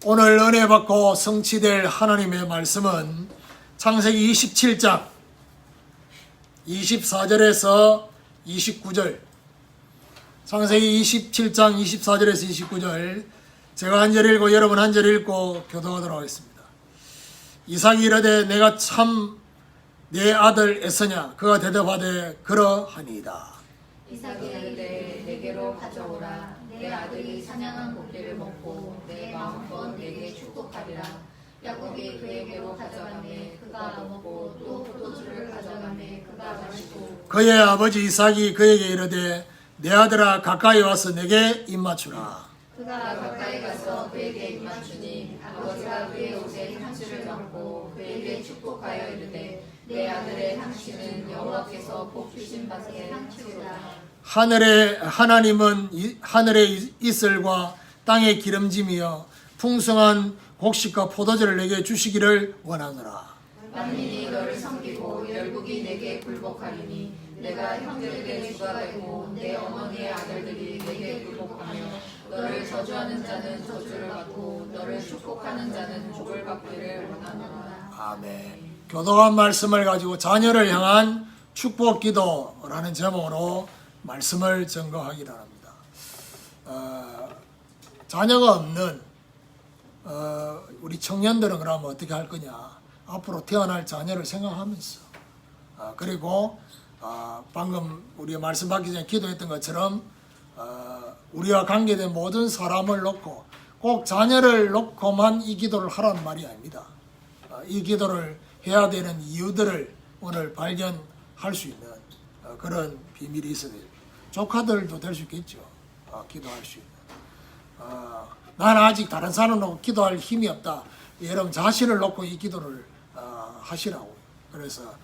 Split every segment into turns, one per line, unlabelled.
오늘 은혜 받고 성취될 하나님의 말씀은 창세기 27장 24절에서 29절, 창세기 27장 24절에서 29절, 제가 한 절 읽고 여러분 한 절 읽고 교도하도록 하겠습니다. 이삭이 이르되 내가 참 내 아들 에서냐? 그가 대답하되 그러하니이다.
이삭이 이르되 내게로 가져오라. 내 아들이 사냥한 고기를 먹고 내 마음껏 내게 축복하리라. 야곱이 그에게로 가져가매 그가 먹고 또 포도주를 가져가매 그가 마시고.
그의 아버지 이삭이 그에게 이르되 내 아들아 가까이 와서 내게 입맞추라.
그가 가까이 가서 그에게 입맞추니 아버지가 그의 옷에 향수를 넣고 그에게 축복하여 이르되 내 아들의 향수는 여호와께서 복 주신 밭의 향수로다.
하나님은 하늘의 이슬과 땅의 기름짐이여 풍성한 곡식과 포도주를 내게 주시기를 원하노라.
만민이 너를 섬기고 열국이 내게 굴복하리니 내가 형제들의 주가 되고 내 어머니의 아들들이 내게 굴복하며 너를 저주하는 자는 저주를 받고 너를 축복하는 자는 복을 받기를 원하노라.
아멘. 교도한 말씀을 가지고 자녀를 향한 축복 기도라는 제목으로 말씀을 증거하기를 합니다. 자녀가 없는 우리 청년들은 그러면 어떻게 할 거냐? 앞으로 태어날 자녀를 생각하면서 그리고 방금 우리가 말씀 받기 전에 기도했던 것처럼 우리와 관계된 모든 사람을 놓고 꼭 자녀를 놓고만 이 기도를 하라는 말이 아닙니다. 이 기도를 해야 되는 이유들을 오늘 발견할 수 있는 그런 비밀이 있어야 돼요. 조카들도 될 수 있겠죠. 기도할 수 있는. 나는 아직 다른 사람을 놓고 기도할 힘이 없다. 여러분 자신을 놓고 이 기도를 하시라고. 그래서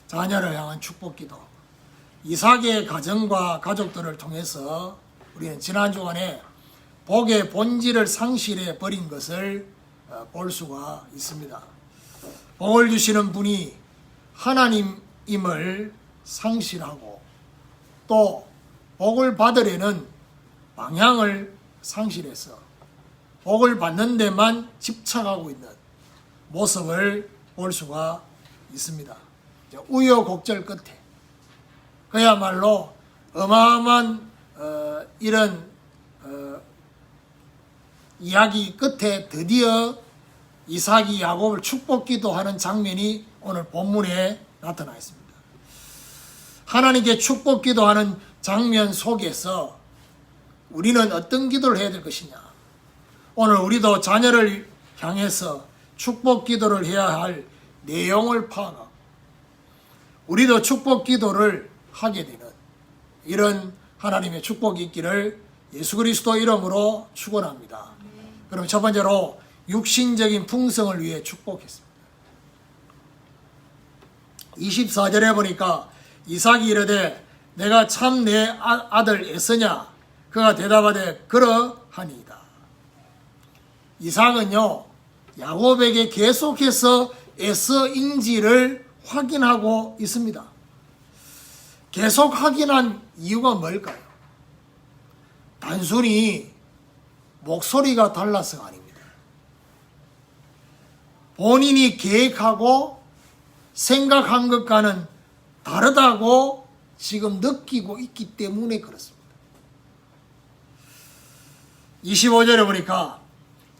자녀를 향한 축복 기도. 이삭의 가정과 가족들을 통해서 우리는 지난 주간에 복의 본질을 상실해 버린 것을 볼 수가 있습니다. 복을 주시는 분이 하나님임을 상실하고 또 복을 받으려는 방향을 상실해서 복을 받는 데만 집착하고 있는 모습을 볼 수가 있습니다. 우여곡절 끝에 그야말로 어마어마한 이런 이야기 끝에 드디어 이삭이 야곱을 축복 기도하는 장면이 오늘 본문에 나타나 있습니다. 하나님께 축복 기도하는 장면 속에서 우리는 어떤 기도를 해야 될 것이냐? 오늘 우리도 자녀를 향해서 축복 기도를 해야 할 내용을 파악하고 우리도 축복 기도를 하게 되는 이런 하나님의 축복이 있기를 예수 그리스도 이름으로 축원합니다. 그럼 첫 번째로 육신적인 풍성을 위해 축복했습니다. 24절에 보니까 이삭이 이르되 내가 참 내 아들 에서냐? 그가 대답하되 그러하니이다. 이삭은요 야곱에게 계속해서 에서인지를 확인하고 있습니다. 계속 확인한 이유가 뭘까요? 단순히 목소리가 달라서가 아닙니다. 본인이 계획하고 생각한 것과는 다르다고 지금 느끼고 있기 때문에 그렇습니다. 25절에 보니까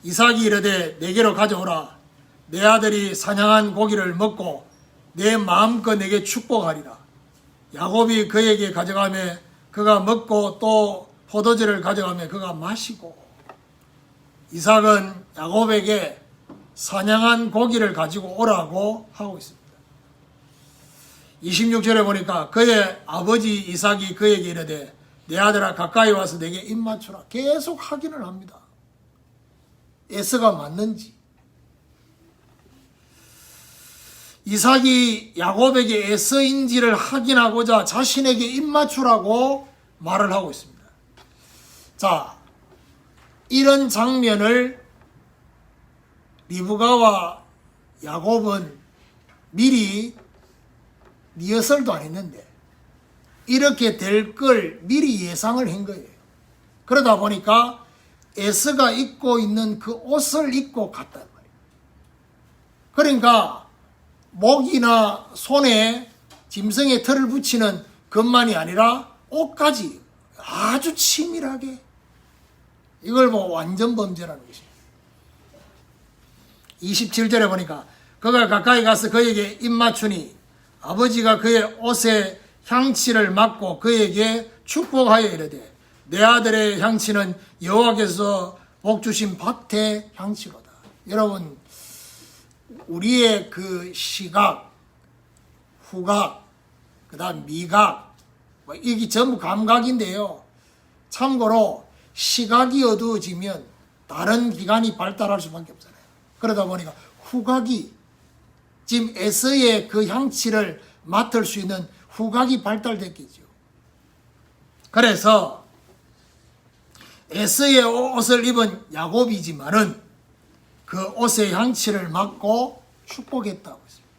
이삭이 이르되 내게로 가져오라. 내 아들이 사냥한 고기를 먹고 내 마음껏 내게 축복하리라. 야곱이 그에게 가져가며 그가 먹고 또 포도주를 가져가며 그가 마시고. 이삭은 야곱에게 사냥한 고기를 가지고 오라고 하고 있습니다. 26절에 보니까 그의 아버지 이삭이 그에게 이르되 내 아들아 가까이 와서 내게 입맞추라. 계속 확인을 합니다. 에서가 맞는지. 이삭이 야곱에게 에서인지를 확인하고자 자신에게 입맞추라고 말을 하고 있습니다. 자, 이런 장면을 리브가와 야곱은 미리 리허설도 안 했는데 이렇게 될 걸 미리 예상을 한 거예요. 그러다 보니까 에서가 입고 있는 그 옷을 입고 갔단 말이에요. 그러니까 목이나 손에 짐승의 털을 붙이는 것만이 아니라 옷까지 아주 치밀하게, 이걸 뭐 완전 범죄라는 것이에요. 27절에 보니까 그가 가까이 가서 그에게 입맞추니 아버지가 그의 옷에 향치를 맡고 그에게 축복하여 이르되 내 아들의 향치는 여호와께서 복 주신 밭의 향치로다. 여러분, 우리의 그 시각, 후각, 그 다음 미각, 뭐 이게 전부 감각인데요. 참고로 시각이 어두워지면 다른 기관이 발달할 수밖에 없잖아요. 그러다 보니까 후각이, 지금 에서의 그 향치를 맡을 수 있는 후각이 발달됐겠죠. 그래서 에서의 옷을 입은 야곱이지만은 그 옷의 향치를 맡고 축복했다고 했습니다.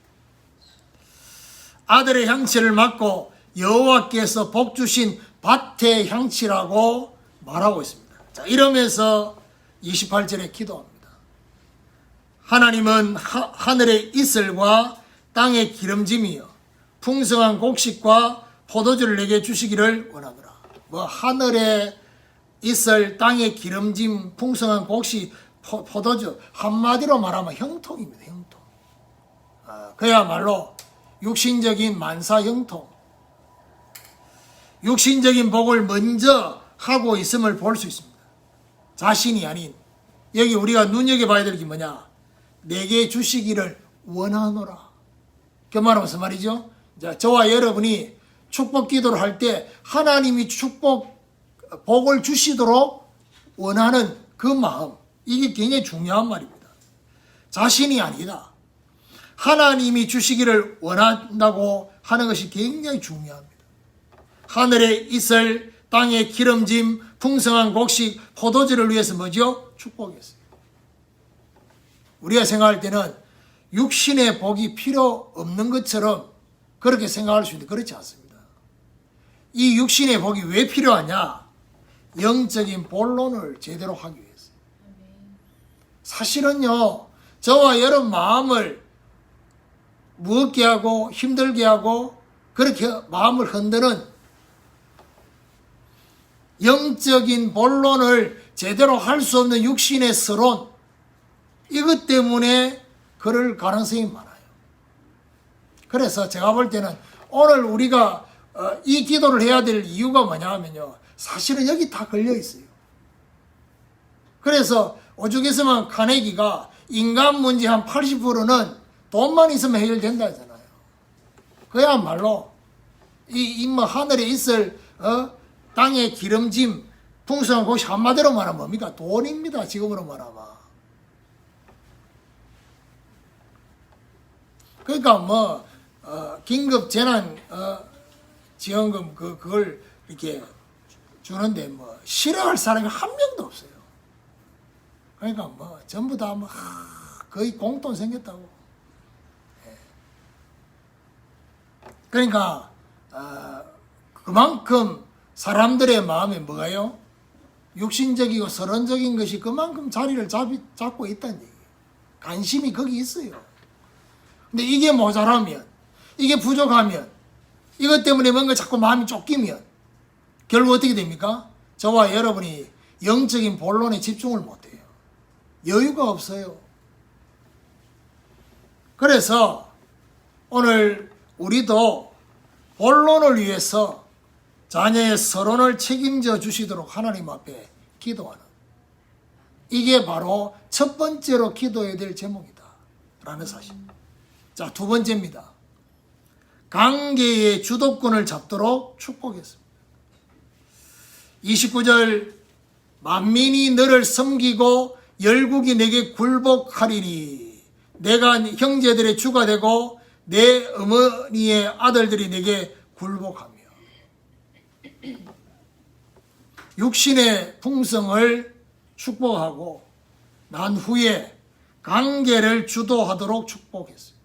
아들의 향치를 맡고 여호와께서 복 주신 밭의 향치라고 말하고 있습니다. 자, 이러면서 28절에 기도합니다. 하나님은 하늘의 이슬과 땅의 기름짐이여 풍성한 곡식과 포도주를 내게 주시기를 원하노라. 뭐 하늘의 이슬, 땅의 기름짐, 풍성한 곡식, 포도주, 한마디로 말하면 형통입니다. 형통. 그야말로 육신적인 만사 형통. 육신적인 복을 먼저 하고 있음을 볼 수 있습니다. 자신이 아닌, 여기 우리가 눈여겨봐야 될 게 뭐냐? 내게 주시기를 원하노라. 그 말은 무슨 말이죠? 자, 저와 여러분이 축복 기도를 할 때 하나님이 복을 주시도록 원하는 그 마음, 이게 굉장히 중요한 말입니다. 자신이 아니다. 하나님이 주시기를 원한다고 하는 것이 굉장히 중요합니다. 하늘의 이슬, 땅의 기름짐, 풍성한 곡식, 포도주를 위해서 뭐죠? 축복했어요. 우리가 생각할 때는 육신의 복이 필요 없는 것처럼 그렇게 생각할 수 있는데 그렇지 않습니다. 이 육신의 복이 왜 필요하냐? 영적인 본론을 제대로 하기 위해서. 사실은요, 저와 여러분 마음을 무겁게 하고 힘들게 하고 그렇게 마음을 흔드는 영적인 본론을 제대로 할 수 없는 육신의 서론, 이것 때문에 그럴 가능성이 많아요. 그래서 제가 볼 때는 오늘 우리가 이 기도를 해야 될 이유가 뭐냐 하면요, 사실은 여기 다 걸려 있어요. 그래서 오죽했으면 카네기가 인간 문제 한 80%는 돈만 있으면 해결된다 하잖아요. 그야말로 이 하늘에 있을 땅의 기름짐, 풍성한 곳이 한마디로 말하면 뭡니까? 돈입니다. 지금으로 말하면. 그러니까 뭐 긴급 재난 지원금 그걸 이렇게 주는데 뭐 싫어할 사람이 한 명도 없어요. 그러니까 뭐 전부 다 뭐 거의 공돈 생겼다고. 그러니까 그만큼 사람들의 마음에 뭐가요? 육신적이고 서론적인 것이 그만큼 자리를 잡고 있다는 얘기예요. 관심이 거기 있어요. 근데 이게 모자라면, 이게 부족하면, 이것 때문에 뭔가 자꾸 마음이 쫓기면 결국 어떻게 됩니까? 저와 여러분이 영적인 본론에 집중을 못해요. 여유가 없어요. 그래서 오늘 우리도 본론을 위해서 자녀의 서론을 책임져 주시도록 하나님 앞에 기도하는, 이게 바로 첫 번째로 기도해야 될 제목이다 라는 사실. 자, 두 번째입니다. 관계의 주도권을 잡도록 축복했습니다. 29절, 만민이 너를 섬기고 열국이 내게 굴복하리니 내가 형제들의 주가 되고 내 어머니의 아들들이 내게 굴복하며. 육신의 풍성을 축복하고 난 후에 관계를 주도하도록 축복했어요.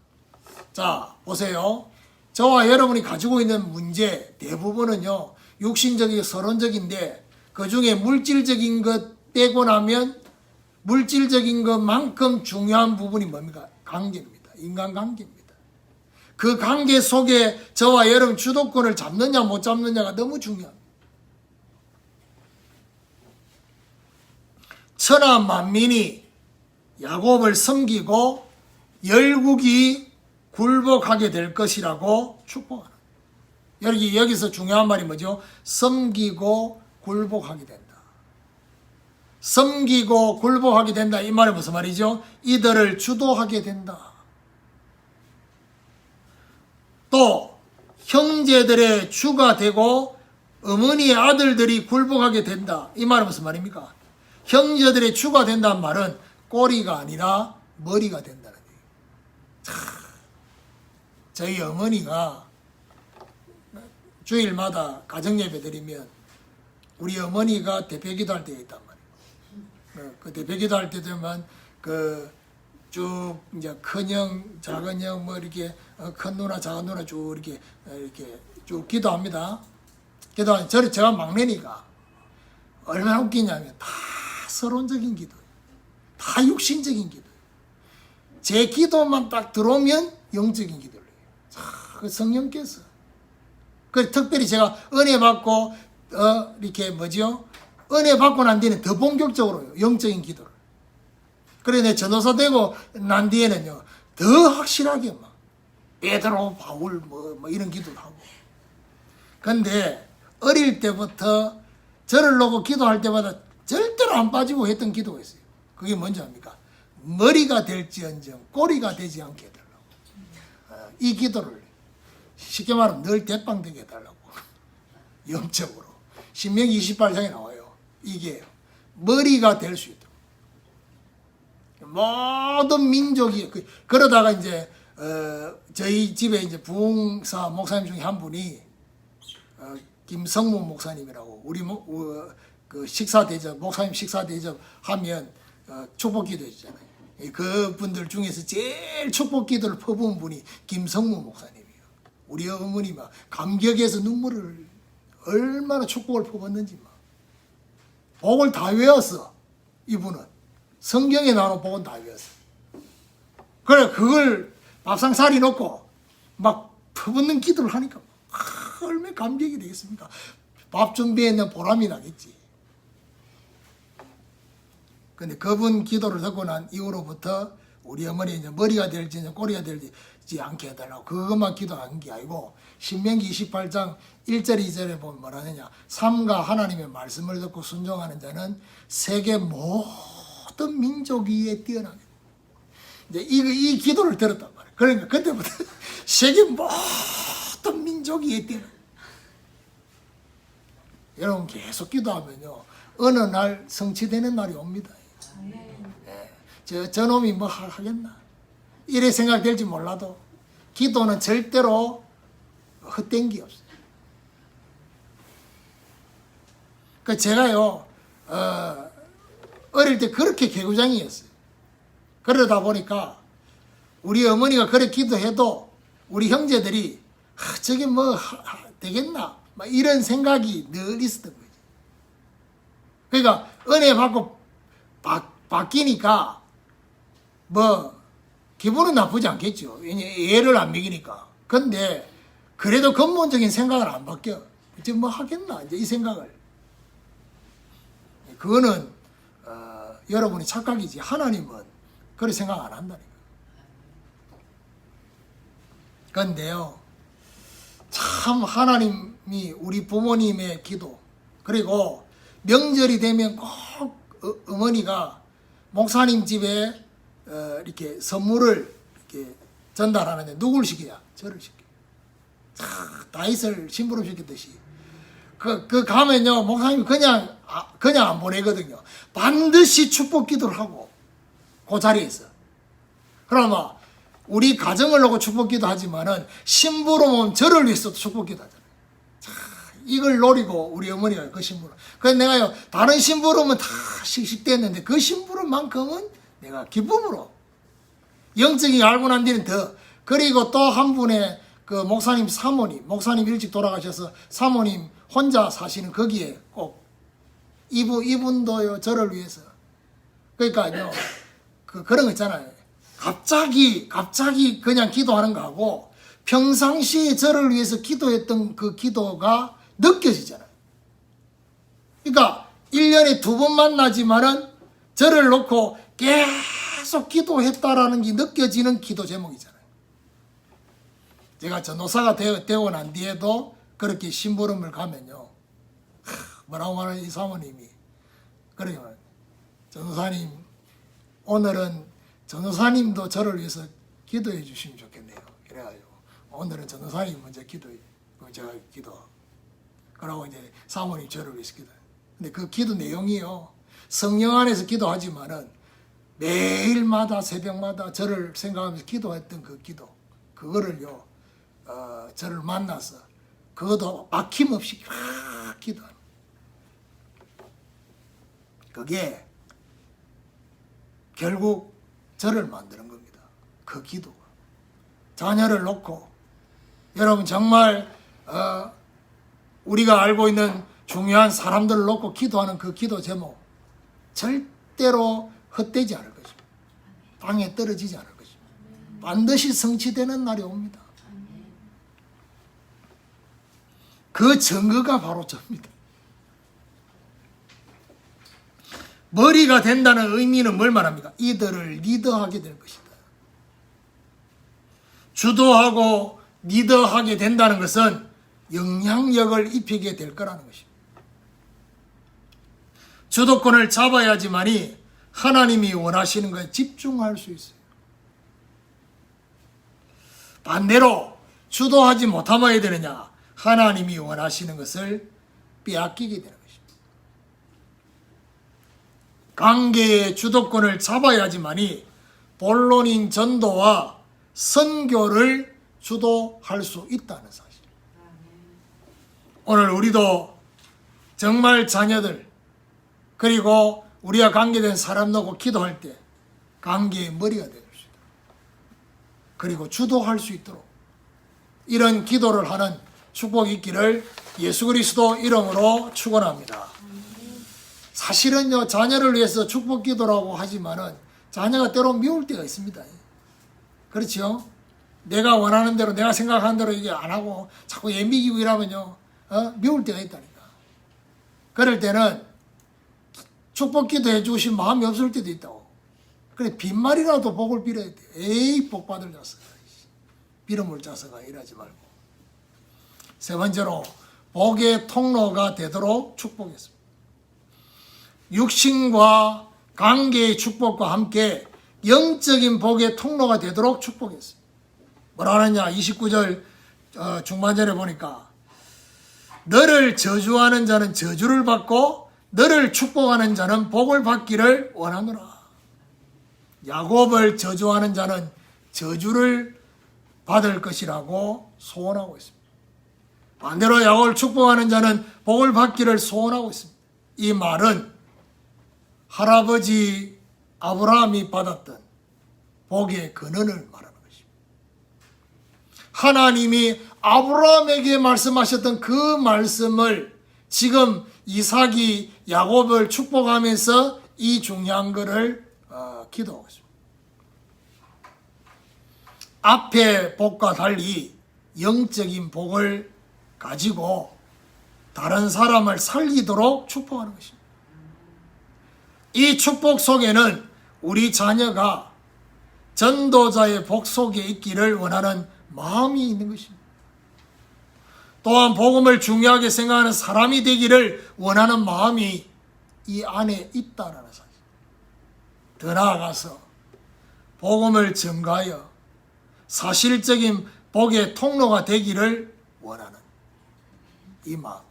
자, 보세요. 저와 여러분이 가지고 있는 문제 대부분은요, 육신적이고 서론적인데 그 중에 물질적인 것 떼고 나면 물질적인 것만큼 중요한 부분이 뭡니까? 관계입니다. 인간관계입니다. 그 관계 속에 저와 여러분 주도권을 잡느냐 못 잡느냐가 너무 중요합니다. 천하 만민이 야곱을 섬기고 열국이 굴복하게 될 것이라고 축복하는. 여기서 중요한 말이 뭐죠? 섬기고 굴복하게 된다. 섬기고 굴복하게 된다. 이 말은 무슨 말이죠? 이들을 주도하게 된다. 또 형제들의 주가 되고 어머니의 아들들이 굴복하게 된다. 이 말은 무슨 말입니까? 형제들의 주가 된다는 말은 꼬리가 아니라 머리가 된다는 얘기예요. 저희 어머니가 주일마다 가정예배 드리면 우리 어머니가 대표기도 할 때가 있단 말이에요. 그 대표기도 할 때 되면 쭉 이제 큰형, 작은형 뭐 이렇게 큰 누나, 작은 누나 쭉 이렇게 쭉 기도합니다. 기도하면 제가 막내니까 얼마나 웃기냐면 다 서론적인 기도예요. 다 육신적인 기도예요. 제 기도만 딱 들어오면 영적인 기도를 해요. 그 성령께서. 그 특별히 제가 은혜 받고 이렇게 뭐죠? 은혜 받고 난 뒤에는 더 본격적으로 영적인 기도를. 그래 내 전도사 되고 난 뒤에는요 더 확실하게 막 베드로, 바울 뭐 이런 기도를 하고. 근데 어릴 때부터 저를 놓고 기도할 때마다 절대로 안 빠지고 했던 기도가 있어요. 그게 뭔지 압니까? 머리가 될지언정 꼬리가 되지 않게 해달라고. 이 기도를 쉽게 말하면 늘 대빵되게 해달라고. 영적으로. 신명기 28장에 나와요. 이게 머리가 될 수 있도록. 모든 민족이 그러다가 이제 저희 집에 이제 부흥사 목사님 중에 한 분이 김성문 목사님이라고 우리 그 식사 대접 목사님 식사 대접 하면 축복 기도 해주잖아요. 그 분들 중에서 제일 축복 기도를 퍼부은 분이 김성문 목사님이에요. 우리 어머니 막 감격해서 눈물을 얼마나 축복을 퍼붓는지 막 복을 다 외웠어. 이분은 성경에 나오는 복은 다 외웠어. 그래 그걸 밥상 사리 놓고 막 퍼붓는 기도를 하니까 얼마나 감격이 되겠습니까? 밥 준비했는 보람이 나겠지. 근데 그분 기도를 듣고 난 이후로부터 우리 어머니 이제 머리가 될지 꼬리가 될지 않게 해달라고 그것만 기도한 게 아니고 신명기 28장 1절 2절에 보면 뭐라 하느냐. 삼가 하나님의 말씀을 듣고 순종하는 자는 세계 모든 민족 위에 뛰어나게. 이제 이 기도를 들었단 말이에요. 그러니까 그때부터 세계 모든 민족 위에 뛰어나게. 여러분 계속 기도하면요 어느 날 성취되는 날이 옵니다. 저놈이 뭐 하겠나 이래 생각될지 몰라도 기도는 절대로 헛된 게 없어요. 그 제가요 어릴 때 그렇게 개구장이었어요. 그러다 보니까 우리 어머니가 그렇게 기도해도 우리 형제들이 저게 뭐 되겠나 막 이런 생각이 늘 있었던 거죠. 그러니까 은혜 받고 바뀌니까 뭐 기분은 나쁘지 않겠죠. 애를 안 먹이니까. 근데 그래도 근본적인 생각을 안 바뀌어. 이제 뭐 하겠나 이제 이 생각을. 그거는 여러분이 착각이지 하나님은 그렇게 생각 안 한다니까. 근데요 참 하나님이 우리 부모님의 기도 그리고 명절이 되면 꼭 어머니가 목사님 집에 이렇게 선물을 이렇게 전달하는데 누굴 시켜야? 저를 시켜. 다윗을 심부름 시켰듯이. 그 가면요 목사님이 그냥 안 보내거든요. 반드시 축복 기도를 하고 그 자리에 있어. 그러면 우리 가정을 놓고 축복 기도하지만은 심부름은 저를 위해서도 축복 기도하잖아요. 이걸 노리고 우리 어머니가 그 심부름. 그래서 내가요 다른 심부름은 다 씩씩댔는데 그 심부름만큼은 내가 기쁨으로 영적인 알고 난 뒤는 더. 그리고 또 한 분의 그 목사님 사모님 일찍 돌아가셔서 사모님 혼자 사시는 거기에 꼭 이분도요, 저를 위해서. 그러니까요, 그런 거 있잖아요. 갑자기 그냥 기도하는 거하고 평상시에 저를 위해서 기도했던 그 기도가 느껴지잖아요. 그러니까 1년에 2번 만나지만은 저를 놓고 계속 기도했다라는 게 느껴지는 기도 제목이잖아요. 제가 전도사가 되고 난 뒤에도 그렇게 심부름을 가면요, 뭐라고 하는 이 사모님이 그러면 전도사님, 오늘은 전도사님도 저를 위해서 기도해 주시면 좋겠네요. 그래가지고 오늘은 전도사님 먼저 기도해, 그럼 제가 기도하고, 그러고 이제 사모님 저를 위해서 기도해요. 근데 그 기도 내용이요, 성령 안에서 기도하지만은 매일마다 새벽마다 저를 생각하면서 기도했던 그 기도, 그거를요, 저를 만나서 그것도 막힘없이 기도하는, 그게 결국 저를 만드는 겁니다. 그 기도가. 자녀를 놓고, 여러분 정말 우리가 알고 있는 중요한 사람들을 놓고 기도하는 그 기도 제목, 절대로 헛되지 않을 것입니다. 땅에 떨어지지 않을 것입니다. 반드시 성취되는 날이 옵니다. 그 증거가 바로 저입니다. 머리가 된다는 의미는 뭘 말합니까? 이들을 리더하게 될 것이다. 주도하고 리더하게 된다는 것은 영향력을 입히게 될 거라는 것입니다. 주도권을 잡아야지만이 하나님이 원하시는 것에 집중할 수 있어요. 반대로 주도하지 못하면 어떻게 되느냐? 하나님이 원하시는 것을 빼앗기게 되는 것입니다. 관계의 주도권을 잡아야지만이 본론인 전도와 선교를 주도할 수 있다는 사실. 오늘 우리도 정말 자녀들, 그리고 우리와 관계된 사람 놓고 기도할 때 관계의 머리가 되어 줍시다. 그리고 주도할 수 있도록 이런 기도를 하는 축복이 있기를 예수 그리스도 이름으로 축원합니다. 사실은요, 자녀를 위해서 축복 기도라고 하지만은 자녀가 때로 미울 때가 있습니다. 그렇죠? 내가 원하는 대로, 내가 생각하는 대로 이게 안 하고 자꾸 예미기고 이러면요, 미울 때가 있다니까. 그럴 때는 축복 기도해 주신 마음이 없을 때도 있다고. 그래, 빈말이라도 복을 빌어야 돼. 에이, 복 받을 자식아, 빌어물 자식아, 이러지 말고. 세 번째로, 복의 통로가 되도록 축복했습니다. 육신과 관계의 축복과 함께 영적인 복의 통로가 되도록 축복했습니다. 뭐라 하느냐? 29절 중반절에 보니까 너를 저주하는 자는 저주를 받고 너를 축복하는 자는 복을 받기를 원하노라. 야곱을 저주하는 자는 저주를 받을 것이라고 소원하고 있습니다. 반대로 야곱을 축복하는 자는 복을 받기를 소원하고 있습니다. 이 말은 할아버지 아브라함이 받았던 복의 근원을 말하는 것입니다. 하나님이 아브라함에게 말씀하셨던 그 말씀을 지금 이삭이 야곱을 축복하면서 이 중요한 것을 기도하고 있습니다. 앞의 복과 달리 영적인 복을 가지고 다른 사람을 살리도록 축복하는 것입니다. 이 축복 속에는 우리 자녀가 전도자의 복 속에 있기를 원하는 마음이 있는 것입니다. 또한 복음을 중요하게 생각하는 사람이 되기를 원하는 마음이 이 안에 있다는 사실. 더 나아가서 복음을 증가하여 사실적인 복의 통로가 되기를 원하는 이 마음이에요.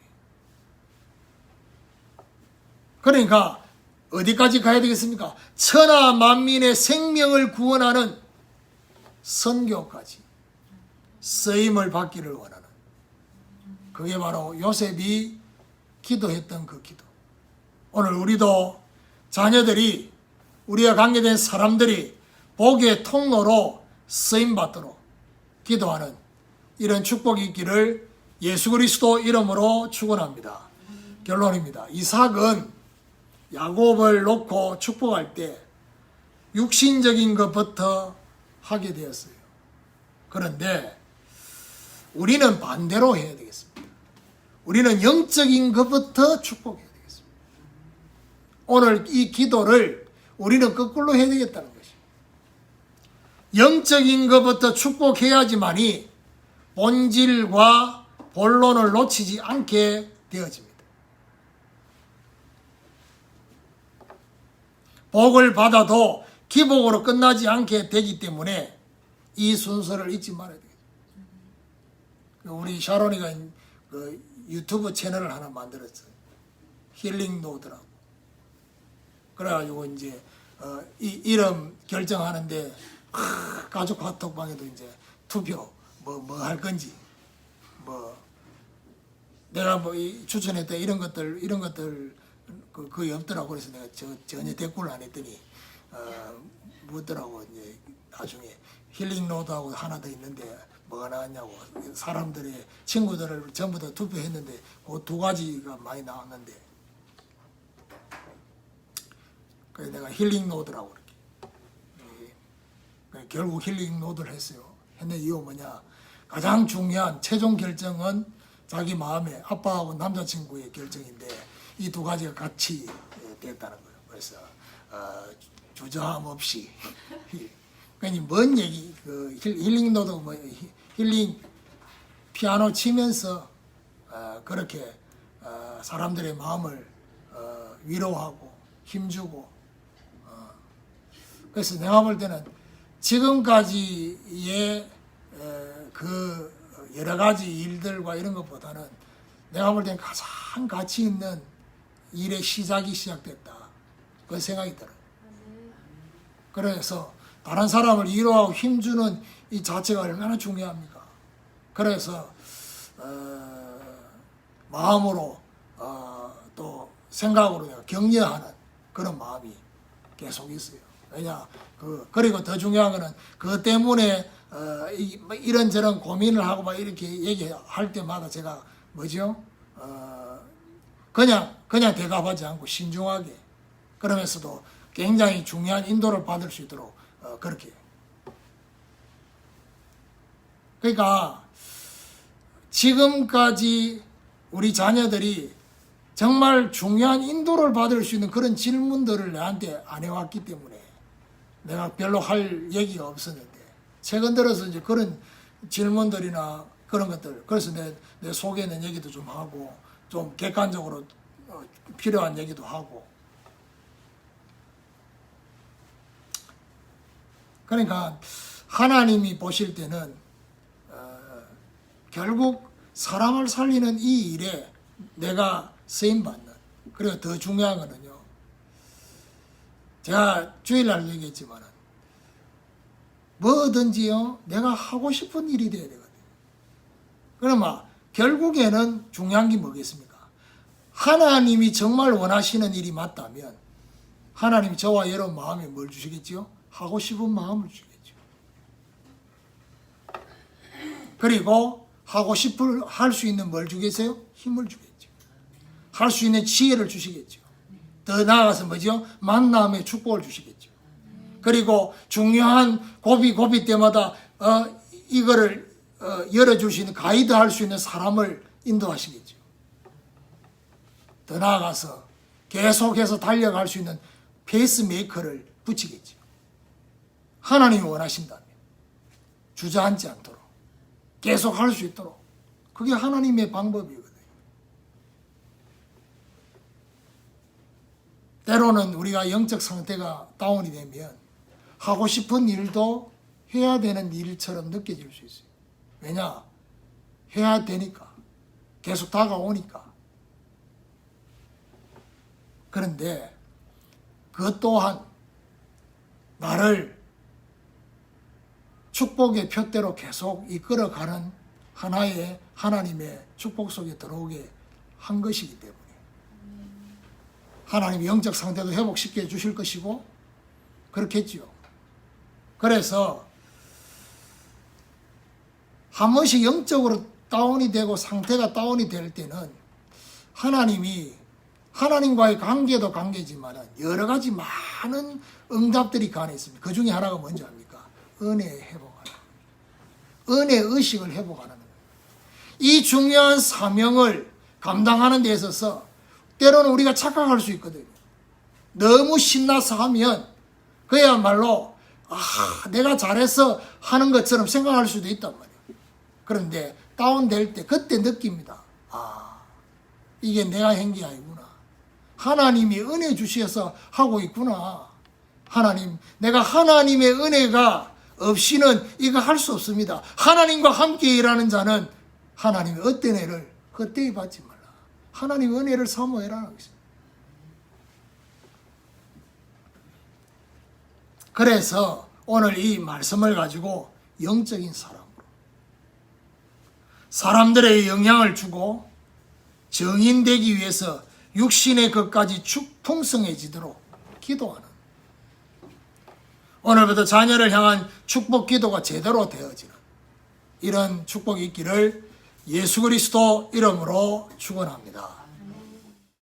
그러니까 어디까지 가야 되겠습니까? 천하 만민의 생명을 구원하는 선교까지 쓰임을 받기를 원하는, 그게 바로 요셉이 기도했던 그 기도. 오늘 우리도 자녀들이, 우리와 관계된 사람들이 복의 통로로 쓰임받도록 기도하는 이런 축복이 있기를 예수 그리스도 이름으로 축원합니다. 결론입니다. 이삭은 야곱을 놓고 축복할 때 육신적인 것부터 하게 되었어요. 그런데 우리는 반대로 해야 되겠습니다. 우리는 영적인 것부터 축복해야 되겠습니다. 오늘 이 기도를 우리는 거꾸로 해야 되겠다는 것이죠. 영적인 것부터 축복해야지만이 본질과 본론을 놓치지 않게 되어집니다. 복을 받아도 기복으로 끝나지 않게 되기 때문에 이 순서를 잊지 말아야 되겠습니다. 우리 샤론이가 그 유튜브 채널을 하나 만들었어요. 힐링 노드라고. 그래가지고 이제 이름 결정하는데 가족 카톡방에도 이제 투표 뭐 할 건지 뭐 내가 뭐 추천했다 이런 것들 그게 없더라고. 그래서 내가 전혀 댓글을 안 했더니 묻더라고. 이제 나중에 힐링 노드하고 하나 더 있는데 뭐가 나왔냐고. 사람들의 친구들을 전부 다 투표했는데 그 두 가지가 많이 나왔는데 그래서 내가 힐링 노드라고 그렇게 결국 힐링 노드를 했어요. 했는데 이유 뭐냐, 가장 중요한 최종 결정은 자기 마음에 아빠하고 남자친구의 결정인데 이 두 가지가 같이 됐다는 거예요. 그래서 주저함 없이 그러니 뭔 얘기 그 힐링 노드 뭐 힐링 피아노 치면서 그렇게 사람들의 마음을 위로하고 힘주고 그래서 내가 볼 때는 지금까지의 그 여러 가지 일들과 이런 것보다는 내가 볼 때는 가장 가치 있는 일의 시작이 시작됐다. 그 생각이 들어요. 그래서 다른 사람을 위로하고 힘주는 이 자체가 얼마나 중요합니까? 그래서 마음으로 또 생각으로 내가 격려하는 그런 마음이 계속 있어요. 왜냐 그리고 더 중요한 거는 그것 때문에 이런저런 고민을 하고 막 이렇게 얘기할 때마다 제가 뭐죠? 그냥 대답하지 않고 신중하게 그러면서도 굉장히 중요한 인도를 받을 수 있도록 그렇게. 그러니까 지금까지 우리 자녀들이 정말 중요한 인도를 받을 수 있는 그런 질문들을 내한테 안 해왔기 때문에 내가 별로 할 얘기가 없었는데 최근 들어서 이제 그런 질문들이나 그런 것들, 그래서 내 속에 있는 얘기도 좀 하고 좀 객관적으로 필요한 얘기도 하고. 그러니까 하나님이 보실 때는 결국 사람을 살리는 이 일에 내가 쓰임받는, 그리고 더 중요한 거는요, 제가 주일날 얘기했지만 뭐든지요 내가 하고 싶은 일이 돼야 되거든요. 그러면 결국에는 중요한 게 뭐겠습니까? 하나님이 정말 원하시는 일이 맞다면 하나님이 저와 여러분 마음에 뭘 주시겠죠? 하고 싶은 마음을 주시겠죠. 그리고 하고 싶을 할 수 있는 뭘 주겠어요? 힘을 주겠죠. 할 수 있는 지혜를 주시겠죠. 더 나아가서 뭐죠? 만남의 축복을 주시겠죠. 그리고 중요한 고비 때마다 이거를 열어줄 수 있는, 가이드 할 수 있는 사람을 인도하시겠죠. 더 나아가서 계속해서 달려갈 수 있는 페이스메이커를 붙이겠죠. 하나님이 원하신다면 주저앉지 않도록 계속 할 수 있도록, 그게 하나님의 방법이거든요. 때로는 우리가 영적 상태가 다운이 되면 하고 싶은 일도 해야 되는 일처럼 느껴질 수 있어요. 왜냐? 해야 되니까. 계속 다가오니까. 그런데 그것 또한 나를 축복의 표대로 계속 이끌어가는 하나의 하나님의 축복 속에 들어오게 한 것이기 때문에 하나님이 영적 상태도 회복시켜 주실 것이고 그렇겠지요. 그래서 한 번씩 영적으로 다운이 되고 상태가 다운이 될 때는 하나님이 하나님과의 관계도 관계지만 여러 가지 많은 응답들이 그 안에 있습니다. 그 중에 하나가 뭔지 압니까? 은혜 회복하는, 은혜 의식을 회복하는 거예요. 이 중요한 사명을 감당하는 데 있어서 때로는 우리가 착각할 수 있거든요. 너무 신나서 하면 그야말로 내가 잘해서 하는 것처럼 생각할 수도 있단 말이에요. 그런데 다운될 때 그때 느낍니다. 이게 내가 한 게 아니구나. 하나님이 은혜 주셔서 하고 있구나. 내가 하나님의 은혜가 없이는 이거 할 수 없습니다. 하나님과 함께 일하는 자는 하나님의 어떤 애를 헛되이 받지 말라. 하나님의 은혜를 사모해라는 것입니다. 그래서 오늘 이 말씀을 가지고 영적인 사람으로 사람들에게 영향을 주고 정인되기 위해서 육신의 것까지 풍성해지도록 기도하는, 오늘부터 자녀를 향한 축복 기도가 제대로 되어지는 이런 축복이 있기를 예수 그리스도 이름으로 축원합니다.